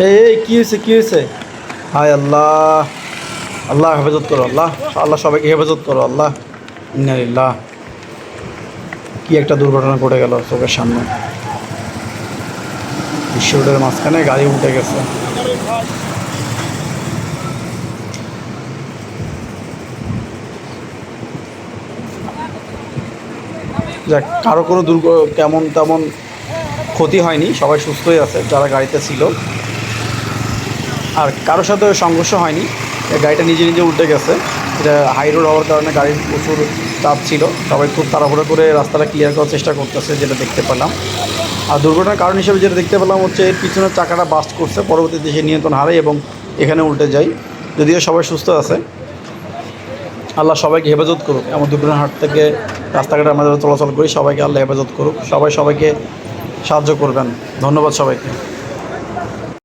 এই কি হয়েছে কি হয়েছে? হায় আল্লাহ, আল্লাহ হেফাজত করো, আল্লাহ আল্লাহ সবাইকে হেফাজত করো আল্লাহ। ইন্নালিল্লাহ, কি একটা দুর্ঘটনা ঘটে গেল চোখের সামনে। বিশ্ব রোডের মাঝখানে গাড়ি উল্টে গেছে। যাক, কারো কোনো কেমন তেমন ক্ষতি হয়নি, সবাই সুস্থই আছে যারা গাড়িতে ছিল। আর কারোর সাথে সংঘর্ষ হয়নি, গাড়িটা নিজে নিজে উল্টে গেছে। এটা হাই রোড হওয়ার কারণে গাড়ির প্রচুর চাপ ছিল, সবাই খুব তাড়াহুড়ো করে রাস্তাটা ক্লিয়ার করার চেষ্টা করতেছে, যেটা দেখতে পেলাম। আর দুর্ঘটনার কারণ হিসেবে যেটা দেখতে পেলাম হচ্ছে এর পিছনের চাকাটা বাস্ট করছে, পরবর্তীতে সে নিয়ন্ত্রণ হারায় এবং এখানে উল্টে যায়। যদিও সবাই সুস্থ আছে, আল্লাহ সবাইকে হেফাজত করুক। এমন দুর্ঘটনার হাট থেকে রাস্তাঘাটে আমাদের চলাচল করি, সবাইকে আল্লাহ হেফাজত করুক। সবাই সবাইকে সাহায্য করবেন। ধন্যবাদ সবাইকে।